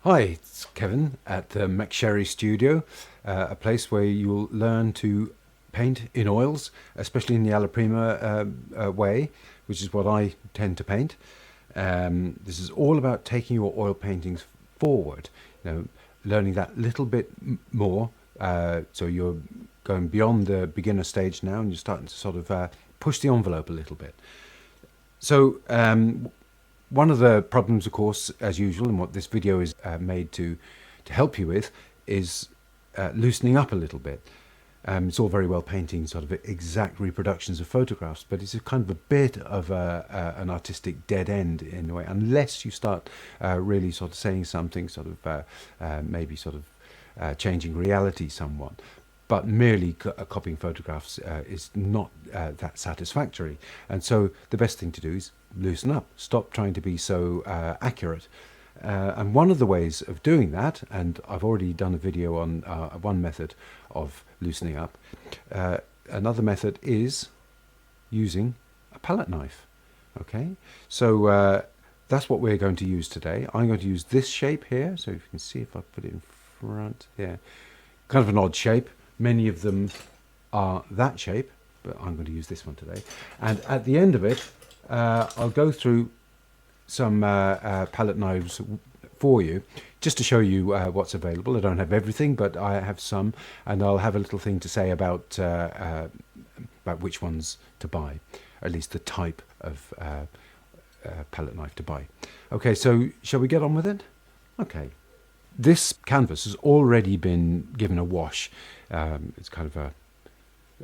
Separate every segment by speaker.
Speaker 1: Hi, it's Kevin at the McSherryStudio, a place where you'll learn to paint in oils, especially in the alla prima way, which is what I tend to paint. This is all about taking your oil paintings forward, learning that little bit more. So you're going beyond the beginner stage now, and you're starting to sort of push the envelope a little bit. So one of the problems, of course, as usual, and what this video is made to help you with, is loosening up a little bit. It's all very well painting sort of exact reproductions of photographs, but it's a kind of a bit of an artistic dead end in a way, unless you start really sort of saying something, sort of maybe sort of changing reality somewhat. But merely copying photographs is not that satisfactory. And so the best thing to do is loosen up. Stop trying to be so accurate. And one of the ways of doing that, and I've already done a video on one method of loosening up, another method is using a palette knife. Okay, so that's what we're going to use today. I'm going to use this shape here. So if you can see, if I put it in front here, kind of an odd shape. Many of them are that shape, but I'm going to use this one today. And at the end of it, I'll go through some palette knives for you, just to show you what's available. I don't have everything, but I have some, and I'll have a little thing to say about which ones to buy, at least the type of palette knife to buy. Okay, so shall we get on with it? Okay. This canvas has already been given a wash. It's kind of a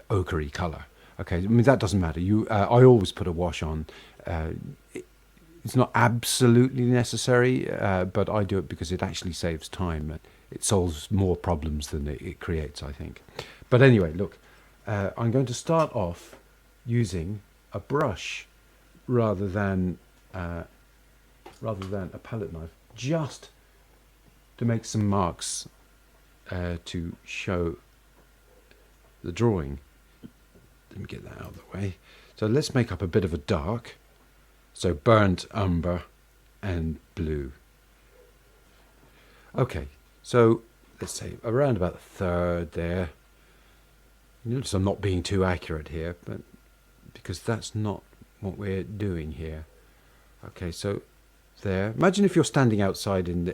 Speaker 1: ochre colour. Okay, I mean, that doesn't matter. I always put a wash on. It's not absolutely necessary, but I do it because it actually saves time. It solves more problems than it creates, I think. But anyway, look, I'm going to start off using a brush rather than a palette knife, just to make some marks to show the drawing. Let me get that out of the way. So let's make up a bit of a dark. So burnt umber and blue. Okay, so let's say around about a third there. Notice I'm not being too accurate here, but because that's not what we're doing here. Okay, so there. Imagine if you're standing outside in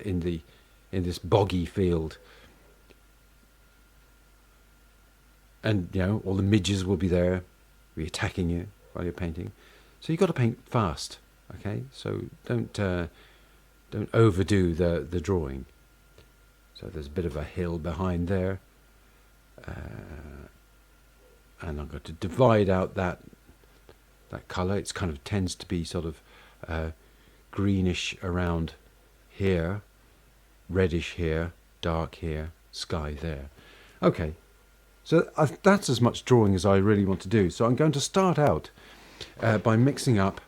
Speaker 1: this boggy field, and all the midges will be there, be attacking you while you're painting. So you've got to paint fast. Okay, so don't overdo the drawing. So there's a bit of a hill behind there, and I'm going to divide out that colour. It kind of tends to be sort of greenish around here, reddish here, dark here, sky there. Okay, so that's as much drawing as I really want to do. So I'm going to start out by mixing up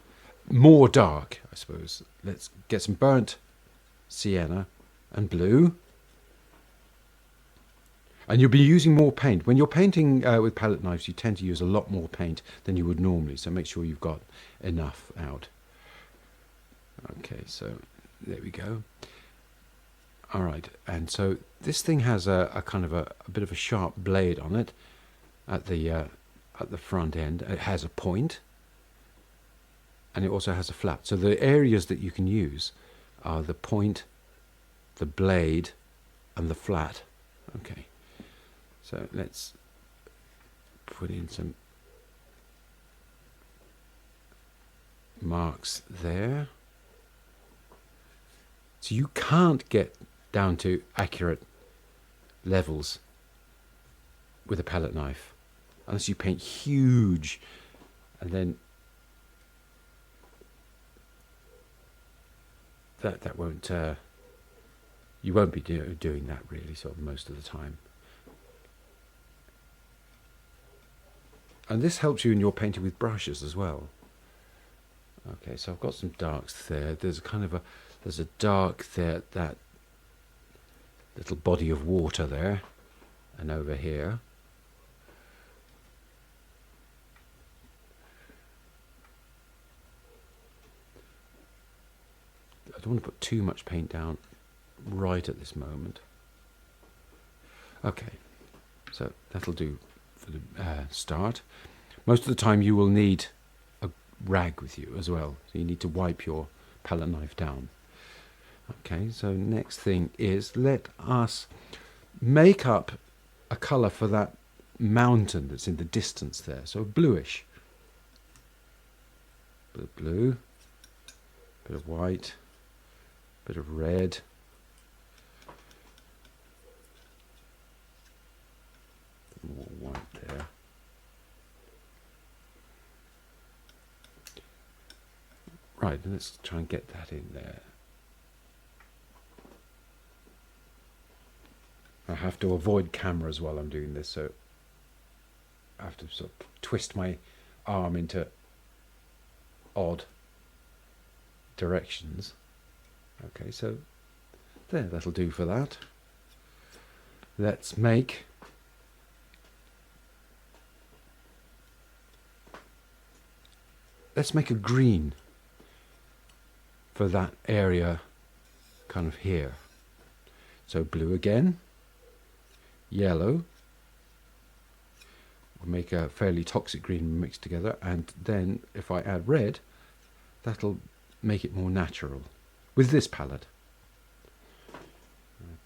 Speaker 1: more dark, I suppose. Let's get some burnt sienna and blue. And you'll be using more paint. When you're painting with palette knives, you tend to use a lot more paint than you would normally, so make sure you've got enough out. Okay, so there we go. All right, and so this thing has a kind of a bit of a sharp blade on it at the front end. It has a point, and it also has a flat. So the areas that you can use are the point, the blade, and the flat. Okay, so let's put in some marks there. So you can't get down to accurate levels with a palette knife unless you paint huge, and then that won't you won't be doing that really sort of most of the time. And this helps you in your painting with brushes as well. Okay, so I've got some darks there. There's a dark there, that little body of water there, and over here. I don't want to put too much paint down right at this moment. Okay, so that'll do for the start. Most of the time you will need a rag with you as well, so you need to wipe your palette knife down. Okay, so next thing is, let us make up a colour for that mountain that's in the distance there, so bluish. Bit of blue, bit of white, bit of red, more white there. Right, let's try and get that in there. I have to avoid cameras while I'm doing this, so I have to sort of twist my arm into odd directions. Okay, so there, that'll do for that. Let's make a green for that area kind of here. So blue again, yellow, we'll make a fairly toxic green mixed together, and then if I add red, that'll make it more natural with this palette.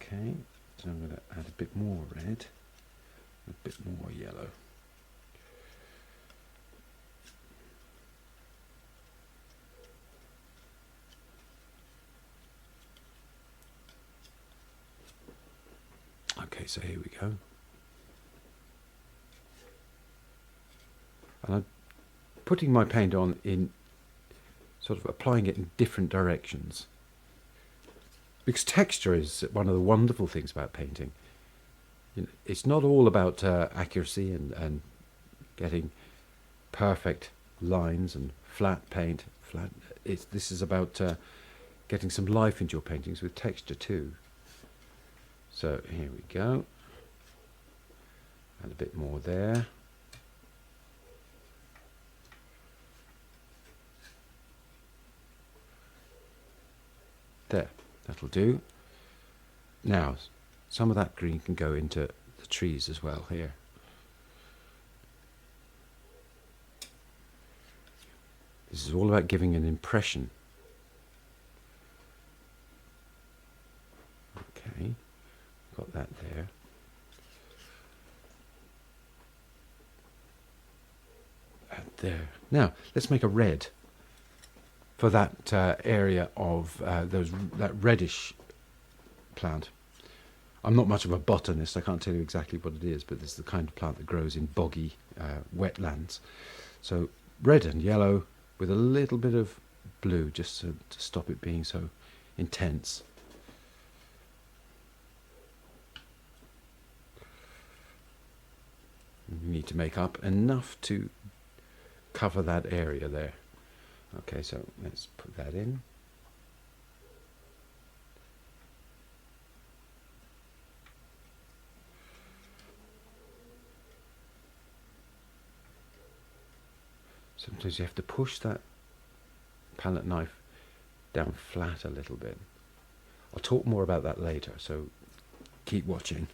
Speaker 1: Okay, so I'm going to add a bit more red, a bit more yellow. Okay, so here we go. And I'm putting my paint on in sort of applying it in different directions. Because texture is one of the wonderful things about painting. You know, it's not all about accuracy and getting perfect lines and flat paint. This is about getting some life into your paintings with texture too. So here we go, and a bit more there. There, that'll do. Now, some of that green can go into the trees as well here. This is all about giving an impression. Okay. Got that there. And there. Now, let's make a red for that area of that reddish plant. I'm not much of a botanist, I can't tell you exactly what it is, but this is the kind of plant that grows in boggy wetlands. So red and yellow with a little bit of blue, just to stop it being so intense. You need to make up enough to cover that area there. Okay, so let's put that in. Sometimes you have to push that palette knife down flat a little bit. I'll talk more about that later, so keep watching.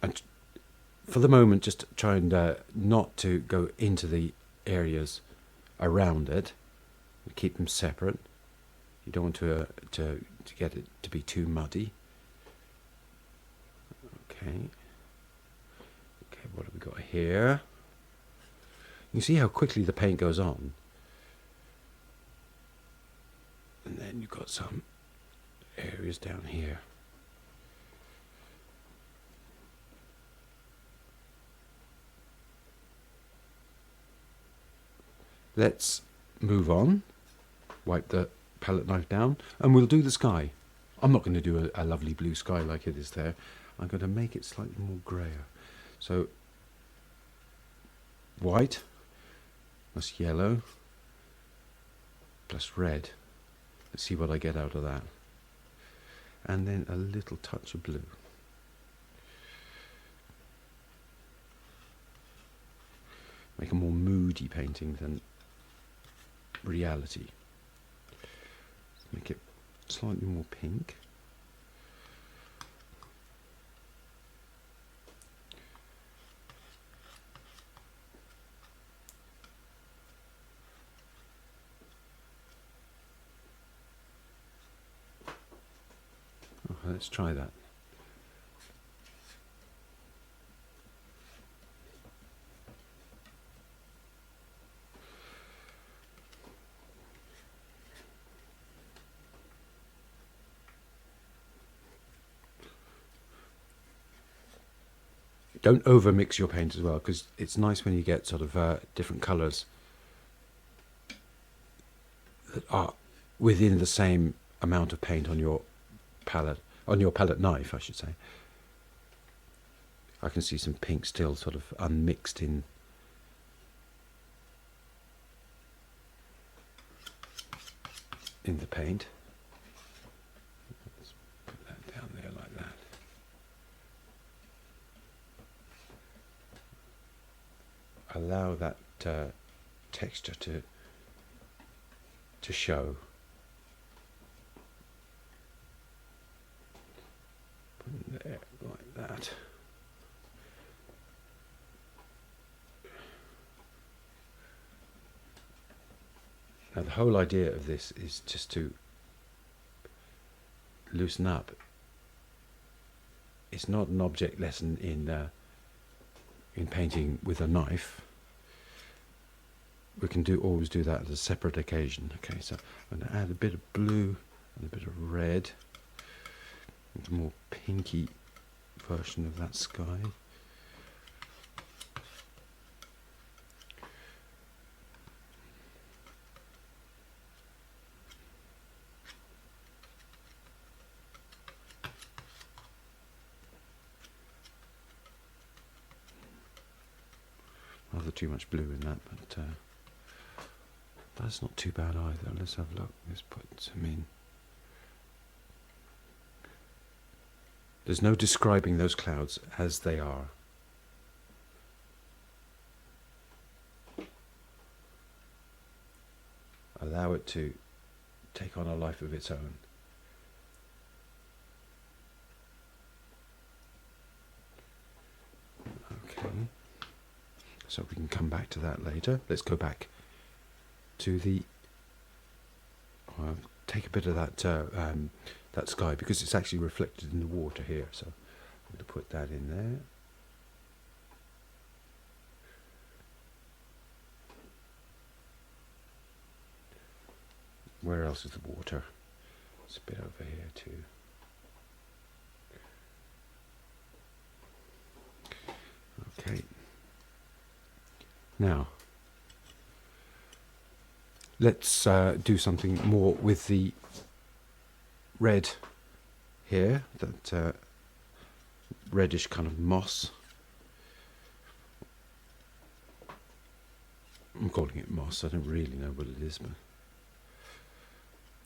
Speaker 1: And for the moment, just try and not to go into the areas around it. Keep them separate. You don't want to get it to be too muddy. Okay. Okay, what have we got here? You can see how quickly the paint goes on. And then you've got some areas down here. Let's move on, wipe the palette knife down, and we'll do the sky. I'm not going to do a lovely blue sky like it is there. I'm going to make it slightly more grayer. So white plus yellow plus red. Let's see what I get out of that. And then a little touch of blue. Make a more moody painting than reality. Make it slightly more pink. Oh, let's try that. Don't over mix your paint as well, because it's nice when you get sort of different colours that are within the same amount of paint on your palette knife, I should say. I can see some pink still sort of unmixed in the paint. Let's put that down there like that. Allow that texture to show. Put it there like that. Now the whole idea of this is just to loosen up. It's not an object lesson in painting with a knife. We can always do that at a separate occasion. Okay, so I'm going to add a bit of blue and a bit of red. A more pinky version of that sky. Rather too much blue in that, but that's not too bad either. Let's have a look. Let's put some in. There's no describing those clouds as they are. Allow it to take on a life of its own. Okay. So we can come back to that later. Let's go back to the. I'll take a bit of that sky because it's actually reflected in the water here. So I'm going to put that in there. Where else is the water? It's a bit over here too. Okay. Now, let's do something more with the red here, that reddish kind of moss. I'm calling it moss, I don't really know what it is, but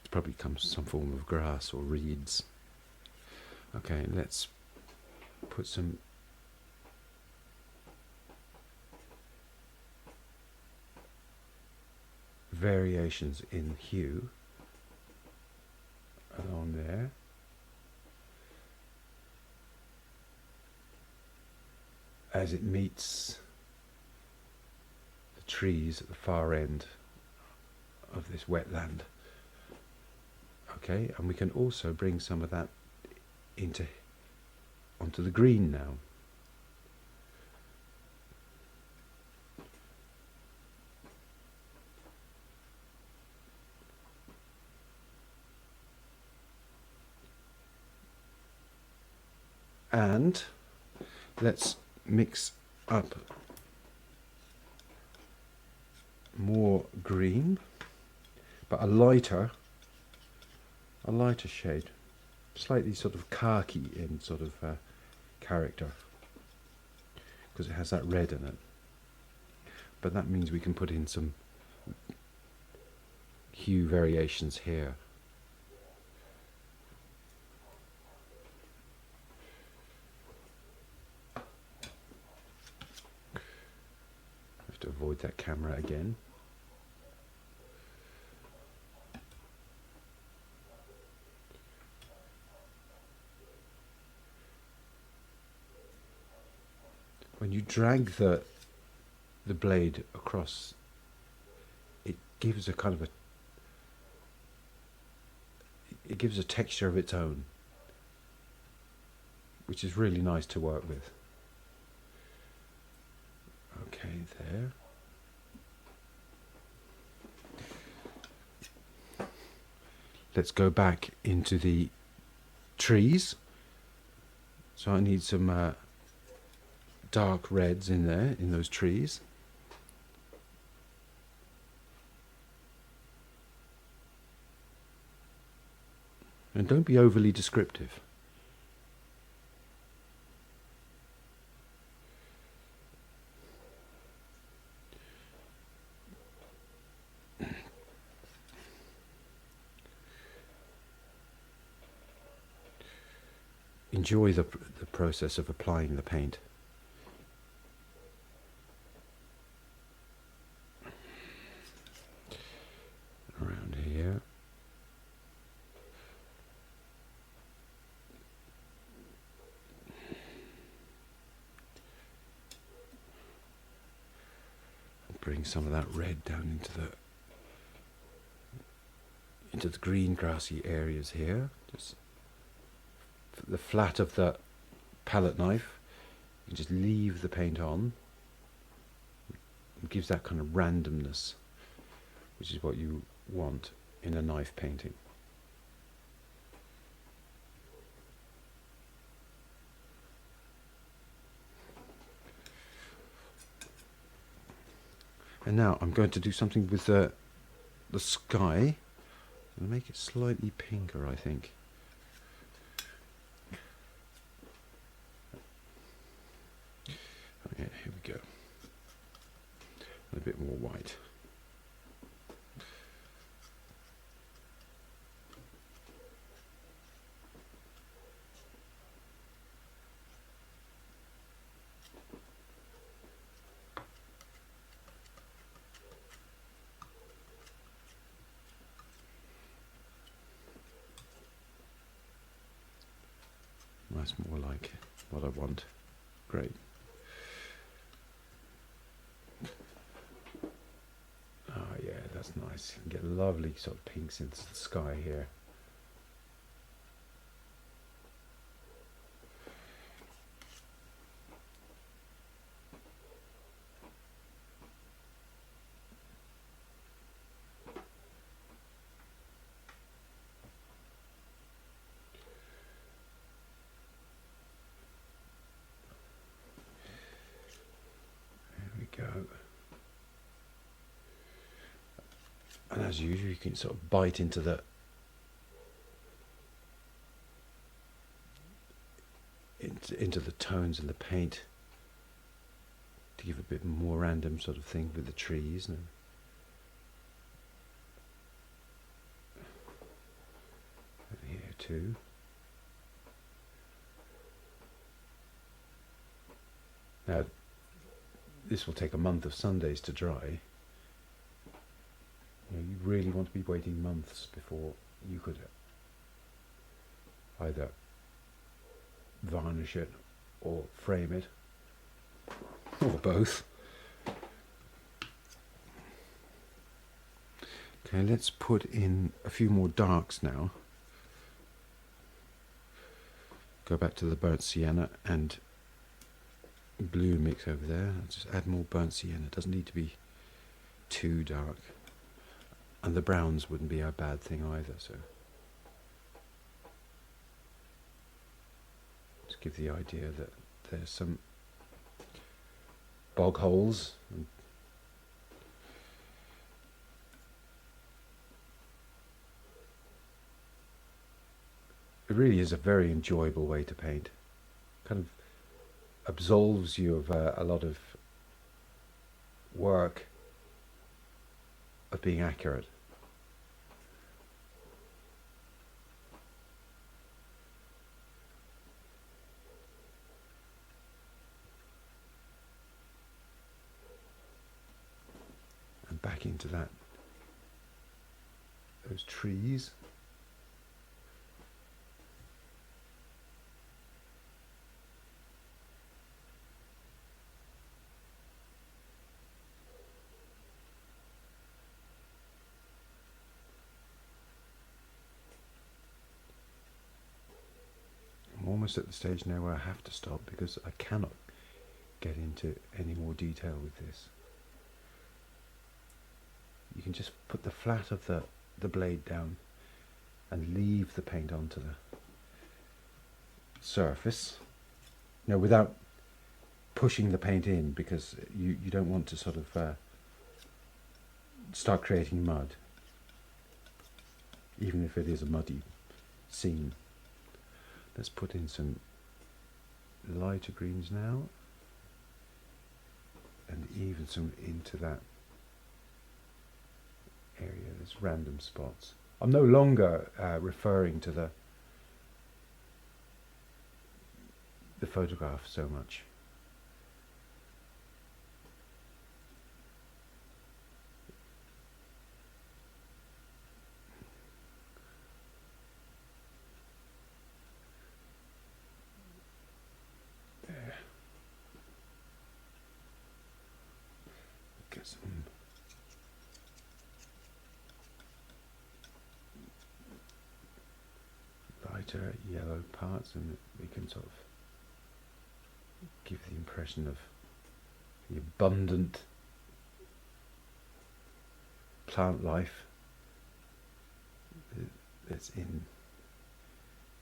Speaker 1: it probably comes from some form of grass or reeds. Okay, let's put some variations in hue along there. As it meets the trees at the far end of this wetland. Okay, and we can also bring some of that onto the green now. And let's mix up more green, but a lighter shade, slightly sort of khaki in sort of character, because it has that red in it. But that means we can put in some hue variations here. To avoid that camera again. drag the blade across, it gives a kind of it gives a texture of its own, which is really nice to work with. Okay, there. Let's go back into the trees. So I need some dark reds in there, in those trees. And don't be overly descriptive. Enjoy the process of applying the paint. Around here. Bring some of that red down into the green grassy areas here. Just the flat of the palette knife, you can just leave the paint on. It gives that kind of randomness, which is what you want in a knife painting. And now I'm going to do something with the sky. I'm going to make it slightly pinker, I think. Yeah, here we go. A bit more white. That's more like what I want. Great. Oh yeah, that's nice. You can get lovely sort of pinks into the sky here. Go. And as usual, you can sort of bite into the tones in the paint to give a bit more random sort of thing with the trees. And over here too. Now, this will take a month of Sundays to dry. You really want to be waiting months before you could either varnish it or frame it, or both. Okay, let's put in a few more darks now. Go back to the burnt sienna and blue mix over there. I'll just add more burnt sienna. It doesn't need to be too dark. And the browns wouldn't be a bad thing either, so just give the idea that there's some bog holes. It really is a very enjoyable way to paint. Kind of absolves you of a lot of work of being accurate. And back into those trees. almost at the stage now where I have to stop because I cannot get into any more detail with this. You can just put the flat of the blade down and leave the paint onto the surface. Now, without pushing the paint in, because you don't want to sort of start creating mud, even if it is a muddy scene. Let's put in some lighter greens now, and even some into that area. There's random spots. I'm no longer referring to the photograph so much. There. Get some lighter yellow parts, and we can sort of give the impression of the abundant plant life that's in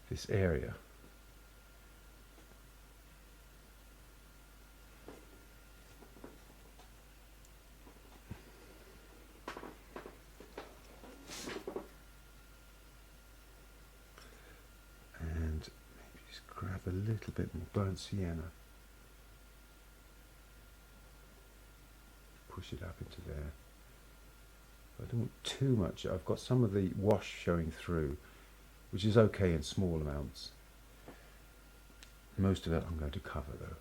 Speaker 1: this area. And maybe just grab a little bit more burnt sienna. Push it up into there. I don't want too much. I've got some of the wash showing through, which is okay in small amounts. Most of it I'm going to cover though.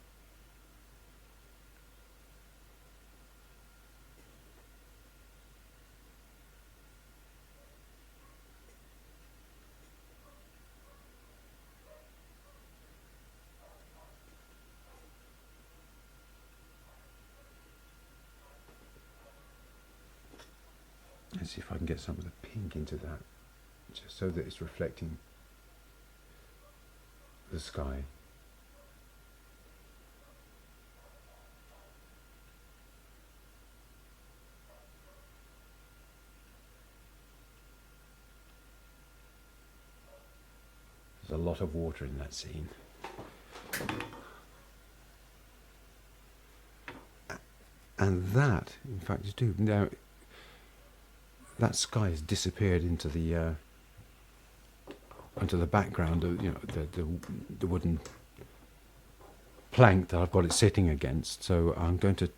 Speaker 1: Let's see if I can get some of the pink into that, just so that it's reflecting the sky. There's a lot of water in that scene. And that, in fact, is due. Now, that sky has disappeared into the background of, you know, the wooden plank that I've got it sitting against. So I'm going to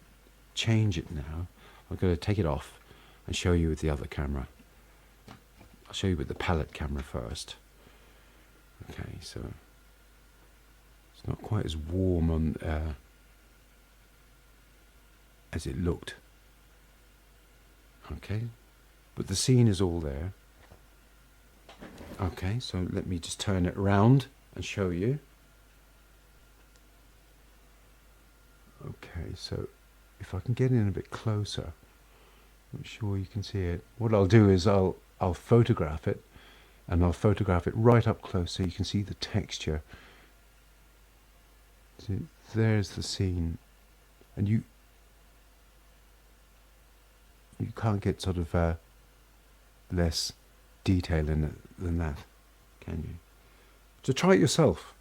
Speaker 1: change it now. I'm going to take it off and show you with the other camera. I'll show you with the palette camera first. Okay, so it's not quite as warm on as it looked. Okay. But the scene is all there. Okay, so let me just turn it around and show you. Okay, so if I can get in a bit closer, I'm sure you can see it. What I'll do is I'll photograph it, and I'll photograph it right up close so you can see the texture. So there's the scene, and you can't get sort of less detail in it than that, can you? So try it yourself.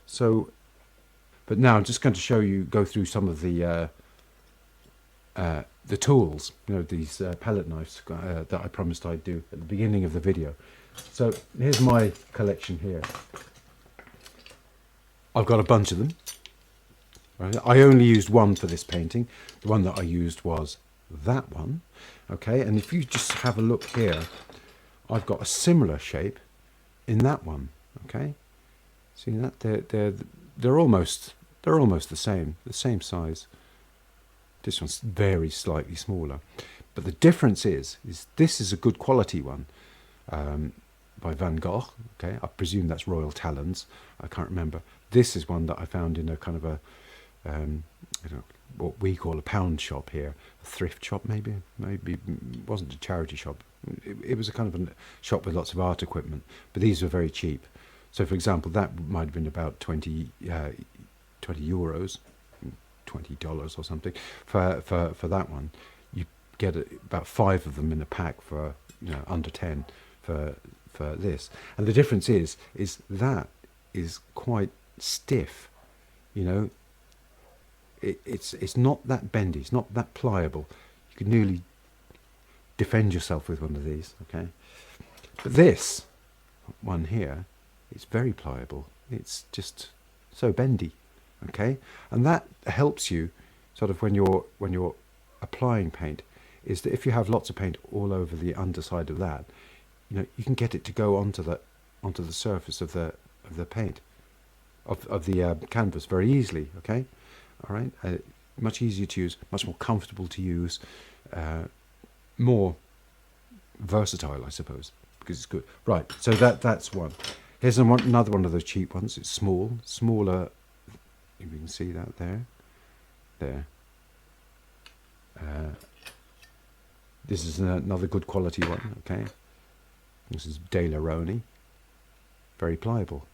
Speaker 1: So, but now I'm just going to show you, go through some of the tools, you know, these palette knives that I promised I'd do at the beginning of the video. So here's my collection here. I've got a bunch of them. Right? I only used one for this painting. The one that I used was that one. Okay, and if you just have a look here, I've got a similar shape in that one. Okay, see that they're almost the same size. This one's very slightly smaller, but the difference is this is a good quality one by Van Gogh. Okay, I presume that's Royal Talons. I can't remember. This is one that I found in a kind of a I don't know, what we call a pound shop here, a thrift shop maybe it wasn't a charity shop. It was a kind of a shop with lots of art equipment, but these were very cheap. So, for example, that might have been about 20 euros, $20 or something for that one. You get about 5 of them in a pack for under 10 for this. And the difference is that is quite stiff. It's not that bendy. It's not that pliable. You can nearly defend yourself with one of these. Okay, but this one here, it's very pliable. It's just so bendy. Okay, and that helps you sort of when you're applying paint, is that if you have lots of paint all over the underside of that, you can get it to go onto the surface of the paint of the canvas very easily. Okay, all right, much easier to use, much more comfortable to use, more versatile, I suppose, because it's good. Right, so that's one. Here's another one of those cheap ones. It's smaller. You can see that there. This is another good quality one. Okay, this is De Laroni. Very pliable.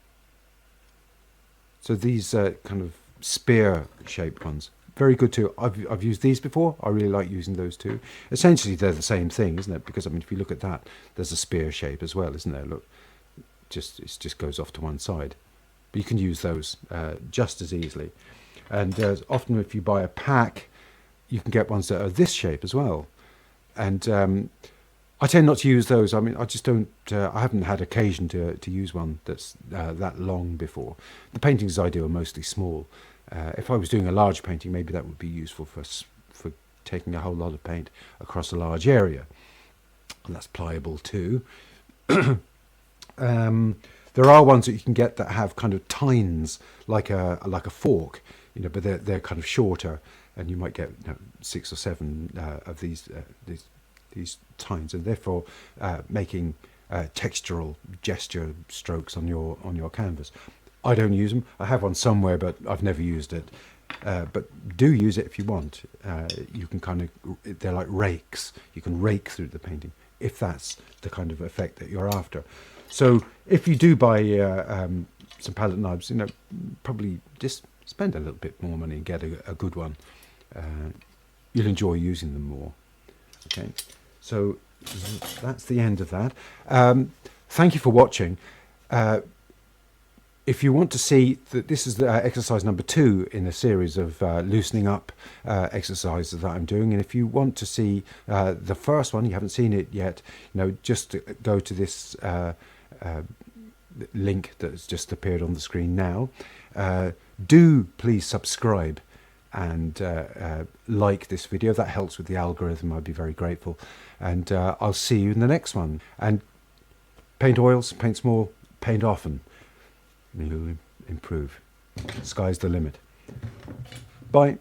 Speaker 1: So these kind of spear-shaped ones, very good too. I've used these before. I really like using those too. Essentially, they're the same thing, isn't it? Because I mean, if you look at that, there's a spear shape as well, isn't there? Look, it just goes off to one side. But you can use those just as easily. And often, if you buy a pack, you can get ones that are this shape as well. And I tend not to use those. I mean, I just don't. I haven't had occasion to use one that's that long before. The paintings I do are mostly small. If I was doing a large painting, maybe that would be useful for taking a whole lot of paint across a large area. And that's pliable too. There are ones that you can get that have kind of tines, like a fork, but they're kind of shorter, and you might get 6 or 7 of these tines, and therefore making textural gesture strokes on your canvas. I don't use them. I have one somewhere, but I've never used it. But do use it if you want. You can they're like rakes. You can rake through the painting if that's the kind of effect that you're after. So if you do buy some palette knives, probably just spend a little bit more money and get a good one. You'll enjoy using them more. Okay, so that's the end of that. Thank you for watching. If you want to see that, this is the exercise number 2 in a series of loosening up exercises that I'm doing. And if you want to see the first one, you haven't seen it yet, just go to this link that's just appeared on the screen now. Do please subscribe and like this video. That helps with the algorithm. I'd be very grateful. And I'll see you in the next one. And paint oils, paint small, paint often. You'll improve. Sky's the limit. Bye.